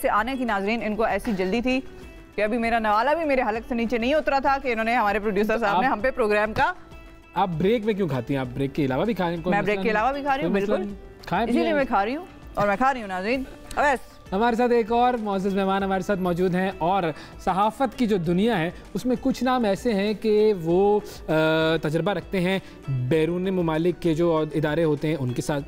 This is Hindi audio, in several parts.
से आने की नाजरीन इनको ऐसी जल्दी थी कि अभी मेरा नवाला भी मेरे हलक से नीचे नहीं उतरा था कि इन्होंने हमारे प्रोड्यूसर साहब ने हम पे प्रोग्राम का। आप ब्रेक में क्यों खाती हैं? आप ब्रेक के अलावा भी खा रही हैं? मैं ब्रेक के अलावा भी खा रही हूँ, बिल्कुल इसीलिए मैं खा रही हूँ और मैं खा रही हूँ नाज़रीन। हमारे साथ एक और मौजूद मेहमान हमारे साथ मौजूद हैं और सहाफ़त की जो दुनिया है उसमें कुछ नाम ऐसे हैं कि वो तजर्बा रखते हैं बैरून ममालिक के जो इदारे होते हैं उनके साथ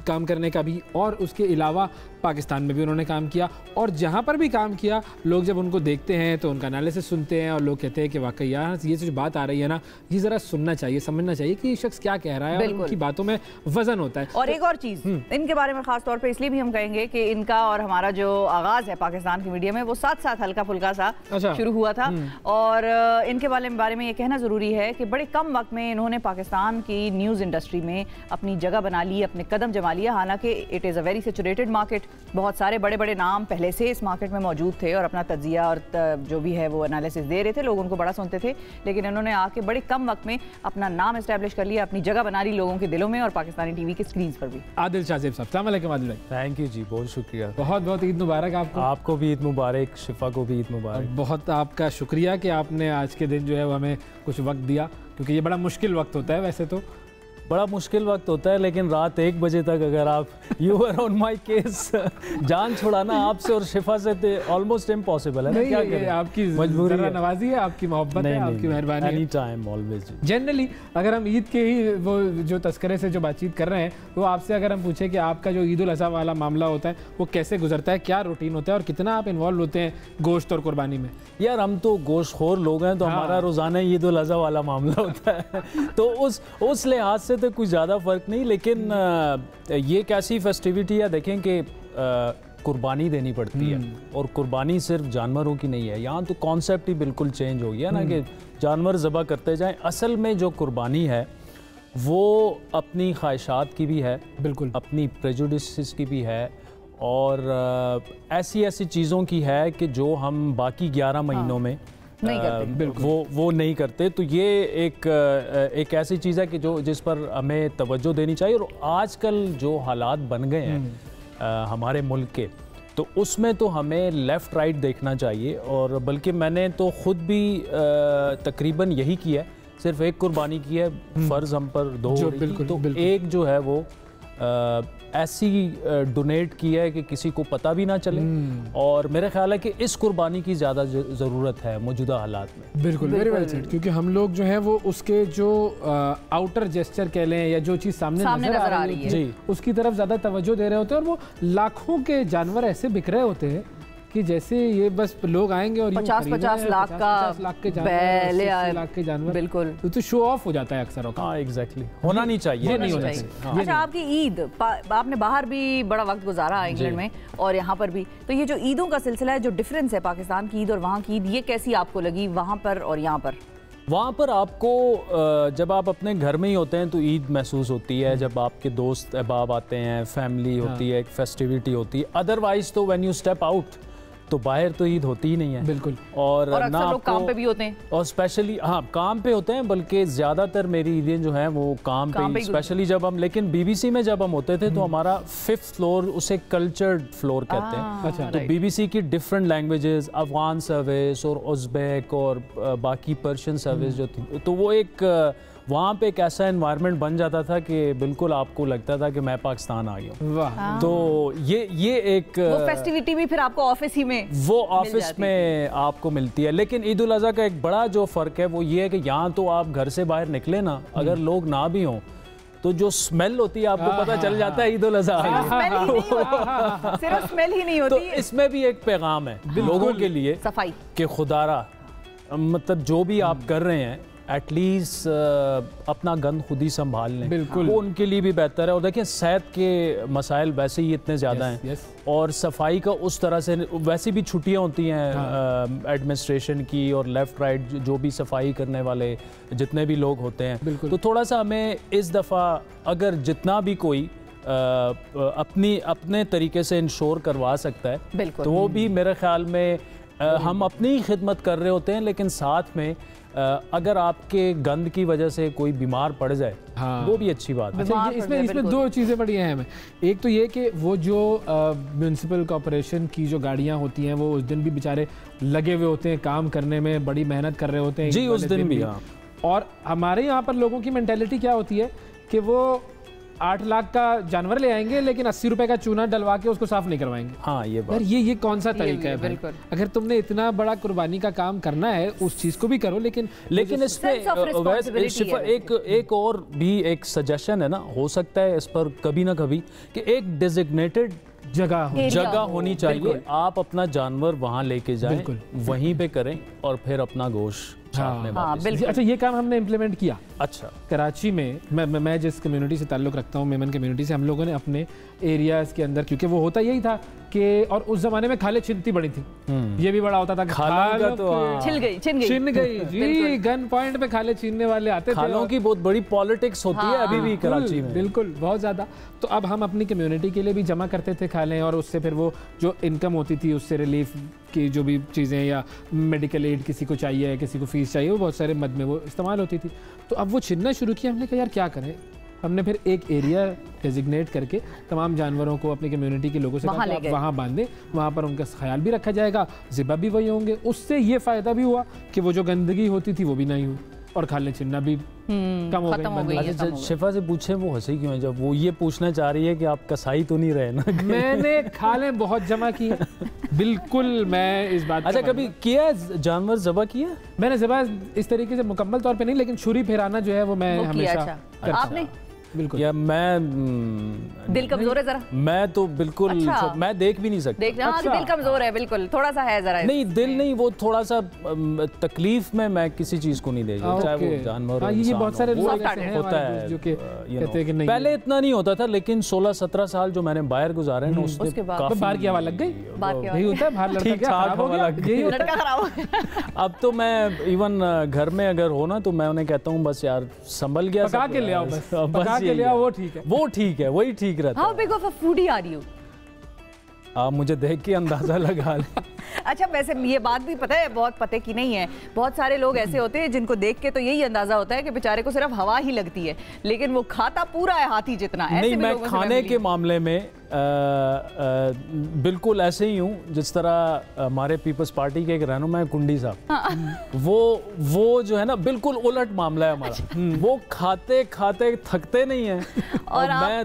काम करने का भी, और उसके अलावा पाकिस्तान में भी उन्होंने काम किया, और जहाँ पर भी काम किया लोग जब उनको देखते हैं तो उनका एनालिसिस सुनते हैं और लोग कहते हैं कि वाकई यार ये जो बात आ रही है ना ये ज़रा सुनना चाहिए, समझना चाहिए कि ये शख्स क्या कह रहा है, और उनकी बातों में वजन होता है। और एक और चीज़ इनके बारे में ख़ास तौर पर इसलिए भी हम कहेंगे कि इनका और हमारा जो आगाज़ है पाकिस्तान की मीडिया में वो साथ साथ हल्का फुल्का सा शुरू हुआ था, और इनके बारे में ये कहना ज़रूरी है कि बड़े कम वक्त में इन्होंने पाकिस्तान की न्यूज़ इंडस्ट्री में अपनी जगह बना ली, अपने कदम जमा लिया। हालांकि it is a very saturated market, बहुत सारे बड़े बड़े नाम पहले से इस मार्केट में मौजूद थे और अपना तज्जिया और जो भी है वो एनालिसिस दे रहे थे, लोग उनको बड़ा सुनते थे, लेकिन इन्होंने आके बड़े कम वक्त में अपना नाम इस्टेब्लिश कर लिया, अपनी जगह बना ली लोगों के दिलों में और पाकिस्तानी टीवी के स्क्रीन पर भी। आदिल शाहज़ेब साहब, अस्सलाम वालेकुम आदिल भाई। थैंक यू जी, बहुत शुक्रिया। बहुत बहुत ईद मुबारक आपको। आपको भी ईद मुबारक, शिफा को भी ईद मुबारक। बहुत आपका शुक्रिया कि आपने आज के दिन जो है वो हमें कुछ वक्त दिया, क्योंकि ये बड़ा मुश्किल वक्त होता है, वैसे तो बड़ा मुश्किल वक्त होता है, लेकिन रात 1 बजे तक अगर आप you are on my case जान छुड़ाना आपसे और शिफा से तो ऑलमोस्ट इम्पॉसिबल है। नहीं, क्या करें, आपकी मजबूरी नवाजी है, आपकी मोहब्बत है, आपकी मेहरबानी। Any time always. जनरली अगर हम ईद के ही वो जो तस्करे से जो बातचीत कर रहे हैं वो आपसे अगर हम पूछें कि आपका जो ईद उल अज़हा वाला मामला होता है वो कैसे गुजरता है, क्या रूटीन होता है और कितना आप इन्वॉल्व होते हैं गोश्त और कुर्बानी में? यार हम तो गोश्तखोर लोग हैं, तो हमारा रोज़ाना ईद उल अज़हा वाला मामला होता है तो उस लिहाज से तो कुछ ज़्यादा फ़र्क नहीं, लेकिन ये एक ऐसी फेस्टिविटी है, देखें कि कुर्बानी देनी पड़ती है, और कुर्बानी सिर्फ जानवरों की नहीं है, यहाँ तो कॉन्सेप्ट ही बिल्कुल चेंज हो गया ना कि जानवर ज़बह करते जाएं। असल में जो कुर्बानी है वो अपनी ख्वाहिशात की भी है, बिल्कुल अपनी प्रेजुडिसेस की भी है, और ऐसी चीज़ों की है कि जो हम बाकी 11 महीनों में नहीं करते, वो नहीं करते। तो ये एक ऐसी चीज़ है कि जिस पर हमें तवज्जो देनी चाहिए। और आजकल जो हालात बन गए हैं हमारे मुल्क के, तो उसमें तो हमें लेफ़्ट राइट देखना चाहिए, और बल्कि मैंने तो ख़ुद भी तकरीबन यही किया है, सिर्फ एक कुर्बानी की है, फ़र्ज़ हम पर 2 तो एक जो है वो ऐसी डोनेट किया है कि किसी को पता भी ना चले, और मेरा ख्याल है कि इस कुर्बानी की ज़्यादा ज़रूरत है मौजूदा हालात में। बिल्कुल, वेरी वेल सेड, क्योंकि हम लोग जो है वो उसके जो आउटर जेस्चर कह लें या जो चीज़ सामने नजर आ रही है जी, उसकी तरफ ज़्यादा तवज्जो दे रहे होते हैं, और वो लाखों के जानवर ऐसे बिक रहे होते हैं कि जैसे ये बस लोग आएंगे और 50-50 लाख के जानवर, बिल्कुल तो शो ऑफ हो जाता है अक्सर। हाँ एग्जैक्टली, होना नहीं चाहिए, नहीं होना चाहिए। अच्छा, आपकी ईद, आपने बाहर भी बड़ा वक्त गुजारा इंग्लैंड में और यहाँ पर भी, तो ये जो ईदों का सिलसिला है, जो डिफरेंस है पाकिस्तान की ईद और वहाँ की ईद, ये कैसी आपको लगी वहाँ पर और यहाँ पर? वहाँ पर आपको जब आप अपने घर में ही होते हैं तो ईद महसूस होती है, जब आपके दोस्त अहबाब आते हैं, फैमिली होती है, एक फेस्टिविटी होती है। अदरवाइज तो व्हेन यू स्टेप आउट तो बाहर तो ईद होती ही नहीं है, बिल्कुल। और ना लोग काम पे भी होते हैं, और स्पेशली काम पे होते हैं, बल्कि ज़्यादातर मेरी ईदें जो हैं वो काम पे स्पेशली जब हम, लेकिन BBC में जब हम होते थे तो हमारा 5th फ्लोर उसे कल्चर्ड फ्लोर कहते हैं। अच्छा, तो BBC की डिफरेंट लैंग्वेजेस, अफगान सर्विस और उज़्बेक और बाकी पर्शियन सर्विस जो थी, तो वो एक वहाँ पे एक ऐसा एनवायरनमेंट बन जाता था कि बिल्कुल आपको लगता था कि मैं पाकिस्तान आ गया हूँ। तो ये एक वो फेस्टिविटी भी फिर आपको ऑफिस ही में, वो ऑफिस में आपको मिलती है। लेकिन ईद उल अज़हा का एक बड़ा जो फ़र्क है वो ये है कि यहाँ तो आप घर से बाहर निकले ना, अगर लोग ना भी हों तो जो स्मेल होती है आपको पता चल जाता है ईद उल अज़हा, सिर्फ स्मेल ही नहीं होती। तो इसमें भी एक पैगाम है लोगों के लिए, सफाई कि खुदारा मतलब जो भी आप कर रहे हैं एटलीस्ट अपना गंद खुद ही संभाल लें, बिल्कुल वो उनके लिए भी बेहतर है। और देखिए सेहत के मसाइल वैसे ही इतने ज़्यादा हैं, और सफाई का उस तरह से वैसे भी छुट्टियां होती हैं एडमिनिस्ट्रेशन की और लेफ़्ट राइट जो भी सफाई करने वाले जितने भी लोग होते हैं, तो थोड़ा सा हमें इस दफ़ा अगर जितना भी कोई अपने तरीके से इंश्योर करवा सकता है, तो वो भी मेरे ख्याल में हम अपनी ही खिदमत कर रहे होते हैं, लेकिन साथ में अगर आपके गंद की वजह से कोई बीमार पड़ जाए, हाँ, वो भी अच्छी बात है। अच्छा, इसमें दो चीज़ें बड़ी अहम है। एक तो ये कि वो जो म्यूनिसिपल कॉर्पोरेशन की जो गाड़ियाँ होती हैं वो उस दिन भी बेचारे लगे हुए होते हैं काम करने में, बड़ी मेहनत कर रहे होते हैं जी, उस दिन भी। हाँ। और हमारे यहाँ पर लोगों की मेंटालिटी क्या होती है कि वो 8 लाख का जानवर ले आएंगे लेकिन 80 रुपए का चूना डलवा के उसको साफ नहीं करवाएंगे। हाँ, ये बात। ये कौन सा तरीका है भाई? अगर तुमने इतना बड़ा कुर्बानी का काम करना है उस चीज को भी करो, लेकिन इसमें एक और भी एक सजेशन है ना, हो सकता है इस पर कभी ना कभी कि एक डेजिग्नेटेड जगह होनी चाहिए। आप अपना जानवर वहाँ लेके जाएं, वहीं पे करें और फिर अपना गोश्त। हाँ, अच्छा, ये काम हमने इम्प्लीमेंट किया। अच्छा, कराची में मैं जिस कम्युनिटी से ताल्लुक़ रखता हूँ, मेमन कम्युनिटी से, हम लोगों ने अपने एरियाज़ के अंदर, क्योंकि वो होता यही था कि, और उस जमाने में खाले छिनती बड़ी थी, ये भी बड़ा होता था, खालों तो छिन गई जी, गन पॉइंट पे खाले छीनने वाले आते थे। खालों की बहुत बड़ी पॉलिटिक्स होती है अभी भी कराची में, बिल्कुल, बहुत ज़्यादा। तो अब हम अपनी कम्युनिटी के लिए भी जमा करते थे खाले, और उससे फिर वो जो इनकम होती थी उससे रिलीफ की जो भी चीज़ें, या मेडिकल एड किसी को चाहिए, किसी को फीस चाहिए, वो बहुत सारे मद में वो इस्तेमाल होती थी। तो अब वो छीनना शुरू किया। हमने कहा यार क्या करें, हमने फिर एक एरिया डेजिग्नेट करके तमाम जानवरों को अपनी कम्युनिटी के लोगों से वहाँ बांधे, वहाँ पर उनका ख्याल भी रखा जाएगा, ज़िबा भी वही होंगे। उससे ये फ़ायदा भी हुआ कि वो जो गंदगी होती थी वो भी नहीं हुई, और खाले छिनना भी कम हो गई। अच्छा, शिफा से पूछे वो हंसी क्यों है जब वो ये पूछना चाह रही है कि आप कसाई तो नहीं रहे ना? मैंने खाले बहुत जमा की, बिल्कुल, मैं इस बात। अच्छा, कभी किया जानवर ज़बा किया? मैंने ज़बा इस तरीके से मुकम्मल तौर पे नहीं, लेकिन छुरी फिराना जो है वो मैं हमेशा। आपने? बिल्कुल। या मैं दिल कमजोर है जरा? मैं तो बिल्कुल। अच्छा। मैं देख भी नहीं सकता। अच्छा। दिल कमजोर है, बिल्कुल, थोड़ा सा है जरा। नहीं, दिल नहीं, वो थोड़ा सा तकलीफ में मैं किसी चीज को नहीं देगा, चाहे वो जानवर हो। ये बहुत सारे लोग होता है जो कि कहते हैं कि नहीं। पहले इतना नहीं होता था, लेकिन 16-17 साल जो मैंने बाहर गुजारे ना, उसके बाद बाहर की हवा लग गई। यही होता है, बाहर लड़का खराब हो गया। अब तो मैं इवन घर में अगर हो ना, तो मैं उन्हें कहता हूँ बस यार संभल गया, पका के ले आओ, बस के लिया, वो ठीक है, वो ठीक है, वही ठीक रहता है। How big of a foodie are you? आप मुझे देख के अंदाजा लगा लें। अच्छा, वैसे ये बात भी पता है, बहुत पते की नहीं है, बहुत सारे लोग ऐसे होते हैं जिनको देख के तो यही अंदाजा होता है कि बेचारे को सिर्फ हवा ही लगती है, लेकिन वो खाता पूरा है हाथी जितना। नहीं, मैं खाने के मामले में बिल्कुल ऐसे ही हूँ जिस तरह हमारे पीपल्स पार्टी के एक रहनुमा है कुंडी साहब, वो जो है ना, बिल्कुल उलट मामला है हमारा। वो खाते खाते थकते नहीं है, और मैं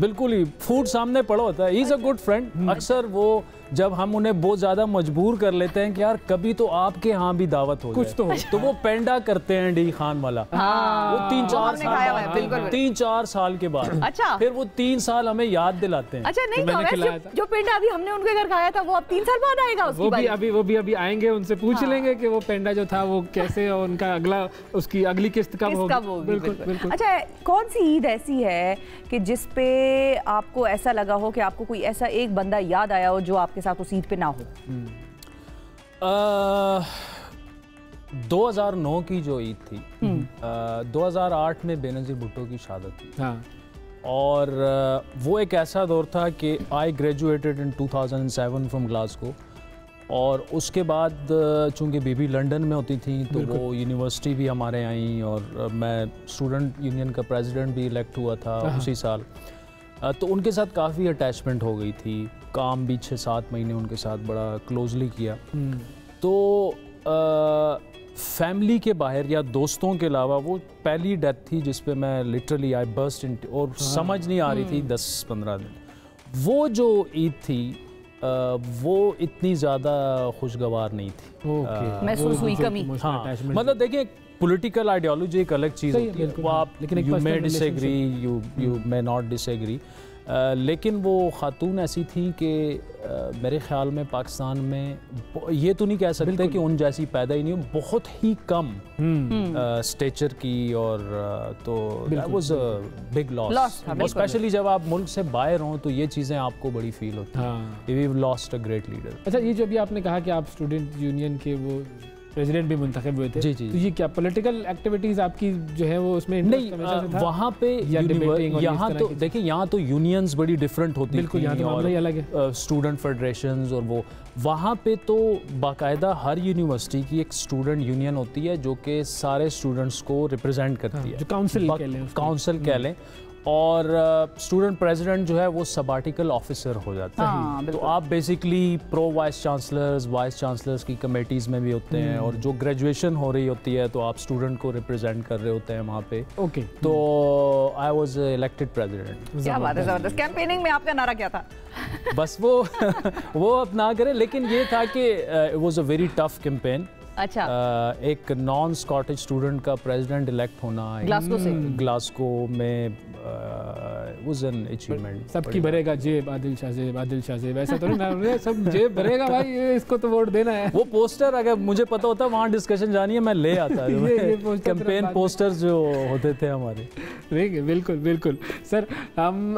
बिल्कुल ही फूड सामने पड़ा होता है। He is a good friend. अक्सर वो जब हम उन्हें बहुत ज्यादा मजबूर कर लेते हैं कि यार कभी तो आपके यहाँ भी दावत हो कुछ जाए, तो वो पेंडा करते हैं डी खान वाला। वो 3-4 साल के बाद, अच्छा, फिर वो 3 साल हमें याद दिलाते हैं। अच्छा, नहीं, जो पेंडा अभी हमने उनके घर खाया था वो अब 3 साल बाद आएगा उसकी बारी। वो भी आएंगे, उनसे पूछ लेंगे कि वो पेंडा जो था वो कैसे, और उनका उसकी अगली किस्त कब होगी। बिल्कुल। अच्छा, कौन सी ईद ऐसी है कि जिस पे आपको ऐसा लगा हो कि आपको कोई ऐसा एक बंदा याद आया हो जो आपके साथ उस ईद पे ना हो? 2009 की जो ईद थी, 2008 में बेनज़ीर भुट्टो की शहादत थी। हाँ। और वो एक ऐसा दौर था कि I graduated in 2007 from Glasgow, और उसके बाद चूँकि बीबी लंदन में होती थी तो वो यूनिवर्सिटी भी हमारे आई, और मैं स्टूडेंट यूनियन का प्रेसिडेंट भी इलेक्ट हुआ था उसी साल। तो उनके साथ काफ़ी अटैचमेंट हो गई थी, काम भी 6-7 महीने उनके साथ बड़ा क्लोजली किया। तो फैमिली के बाहर या दोस्तों के अलावा वो पहली डेथ थी जिस पे मैं लिटरली आई बर्स्ट इन, और समझ नहीं आ रही थी 10-15 दिन। वो जो ईद थी वो इतनी ज़्यादा खुशगवार नहीं थी। महसूस हुई कमी। हाँ, मतलब देखिए, पॉलिटिकल आइडियोलॉजी एक अलग चीज़ होती है, वो आप you may disagree, you may not disagree, लेकिन वो खातून ऐसी थी कि मेरे ख्याल में पाकिस्तान में ये तो नहीं कह सकते कि उन जैसी पैदा ही नहीं, बहुत ही कम स्टेचर की, और तो that was a big loss, और स्पेशली जब आप मुल्क से बाहर हों तो ये चीज़ें आपको बड़ी फील होती हैं। We lost a great leader. अच्छा, ये जो भी आपने कहा कि आप स्टूडेंट यूनियन के वो प्रेसिडेंट भी मुंतखब हुए थे। जी जी। तो ये क्या पॉलिटिकल एक्टिविटीज आपकी जो है वो उसमें नहीं, वहाँ पे यहाँ तो देखिए, यहाँ तो यूनियंस बड़ी डिफरेंट होती बिल्कुल, यहाँ तो मामला ही अलग है, स्टूडेंट फेडरेशंस और वो वहाँ पे तो बाकायदा हर यूनिवर्सिटी की एक स्टूडेंट यूनियन होती है जो कि सारे स्टूडेंट्स को रिप्रेजेंट करती है, जो काउंसिल कह लें। और स्टूडेंट प्रेसिडेंट जो है वो सबार्टिकल ऑफिसर हो जाता है। तो आप बेसिकली प्रो वाइस चांसलर्स की कमेटीज़ में भी होते हैं, और जो ग्रेजुएशन हो रही होती है तो आप स्टूडेंट को रिप्रेजेंट कर रहे होते हैं वहाँ पे। ओके। तो आई वाज इलेक्टेड प्रेसिडेंट। क्या बात है, ज़बरदस्त। कैंपेनिंग में आपका नारा क्या था? बस वो अब ना करें, लेकिन ये था कि it was a very tough campaign. अच्छा। एक नॉन स्कॉटिश स्टूडेंट का प्रेसिडेंट इलेक्ट होना ग्लासगो में वाज एन अचीवमेंट। सबकी भरेगा जेब आदिल शाह जेब, ऐसा तो नहीं सब जेब भरेगा भाई, इसको तो वोट देना है। वो पोस्टर अगर मुझे पता होता वहाँ डिस्कशन जानी है मैं ले आता कैंपेन पोस्टर्स जो होते थे हमारे। ठीक है, बिल्कुल बिल्कुल सर। हम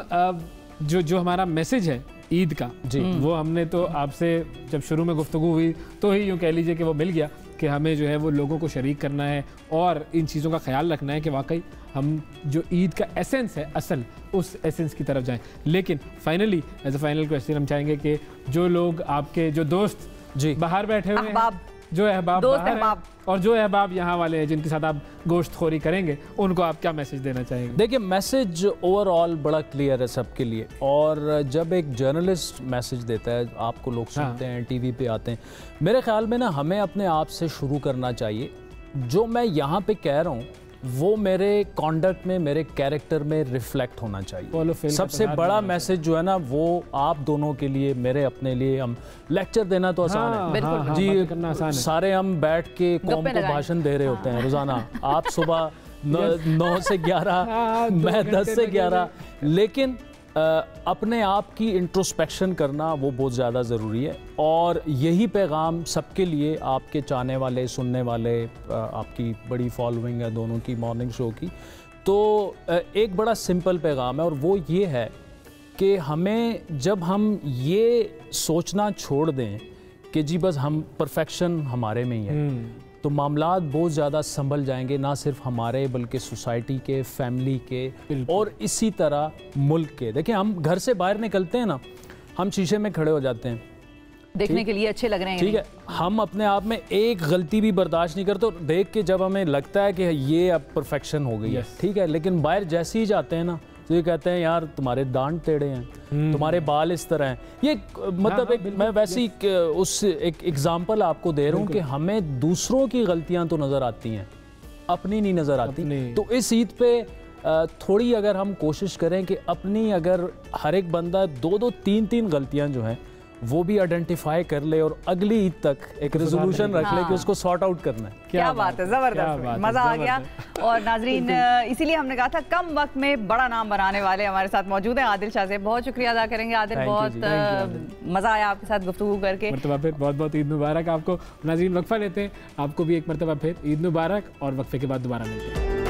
जो हमारा मैसेज है ईद का जी, वो हमने तो आपसे जब शुरू में गुफ्तगू हुई तो ही यूँ कह लीजिए कि वो मिल गया कि हमें जो है वो लोगों को शरीक करना है और इन चीज़ों का ख्याल रखना है कि वाकई हम जो ईद का एसेंस है असल, उस एसेंस की तरफ जाएं। लेकिन finally as a final question हम चाहेंगे कि जो लोग आपके जो दोस्त जी बाहर बैठे हुए हैं, जो अहबाब और जो अहबाब यहाँ वाले हैं जिनके साथ आप गोश्तखोरी करेंगे, उनको आप क्या मैसेज देना चाहेंगे? देखिए, मैसेज ओवरऑल बड़ा क्लियर है सबके लिए, और जब एक जर्नलिस्ट मैसेज देता है आपको लोग सुनते हैं, टीवी पे आते हैं, मेरे ख्याल में ना हमें अपने आप से शुरू करना चाहिए। जो मैं यहाँ पे कह रहा हूँ वो मेरे कॉन्डक्ट में, मेरे कैरेक्टर में रिफ्लेक्ट होना चाहिए। सबसे बड़ा मैसेज जो है ना वो आप दोनों के लिए, मेरे अपने लिए, हम लेक्चर देना तो आसान है जी, करना आसान है। सारे हम बैठ के कौम को भाषण दे रहे होते हैं रोजाना, आप सुबह 9 से 11 मैं 10 से 11, लेकिन अपने आप की इंट्रोस्पेक्शन करना वो बहुत ज़्यादा ज़रूरी है। और यही पैगाम सबके लिए, आपके चाहने वाले, सुनने वाले, आपकी बड़ी फॉलोइंग है दोनों की मॉर्निंग शो की, तो एक बड़ा सिंपल पैगाम है, और वो ये है कि हमें, जब हम ये सोचना छोड़ दें कि जी बस हम परफेक्शन हमारे में ही है, तो मामलात बहुत ज़्यादा संभल जाएंगे, ना सिर्फ हमारे बल्कि सोसाइटी के, फैमिली के, और इसी तरह मुल्क के। देखिए, हम घर से बाहर निकलते हैं ना, हम शीशे में खड़े हो जाते हैं, देखने के लिए अच्छे लग रहे हैं, ठीक है, हम अपने आप में एक गलती भी बर्दाश्त नहीं करते, और देख के जब हमें लगता है कि ये अब परफेक्शन हो गई है, ठीक है, लेकिन बाहर जैसे ही जाते हैं ना तो ये कहते हैं यार तुम्हारे दांत टेढ़े हैं, तुम्हारे बाल इस तरह हैं। ये मतलब मैं वैसी उस एक एग्जांपल आपको दे रहा हूँ कि हमें दूसरों की गलतियां तो नज़र आती हैं, अपनी नहीं नज़र आती। तो इस ईद पे थोड़ी अगर हम कोशिश करें कि अपनी, अगर हर एक बंदा 2-2, 3-3 गलतियां जो हैं वो भी आइडेंटिफाई कर ले, और अगली ईद तक एक रेजोल्यूशन रख ले कि उसको सॉर्ट आउट करना है। क्या बात है, ज़बरदस्त, मज़ा आ गया। और नाजरीन, इसीलिए हमने कहा था कम वक्त में बड़ा नाम बनाने वाले हमारे साथ मौजूद हैं आदिल शाह से। बहुत शुक्रिया अदा करेंगे आदिल, बहुत मज़ा आया आपके साथ गुफ्तगू करके। मरतबा फिर बहुत बहुत ईद मुबारक आपको। नाजरीन, वक्फा लेते हैं, आपको भी एक मरतबा फिर ईद मुबारक, और वक्फे के बाद दोबारा मिलते हैं।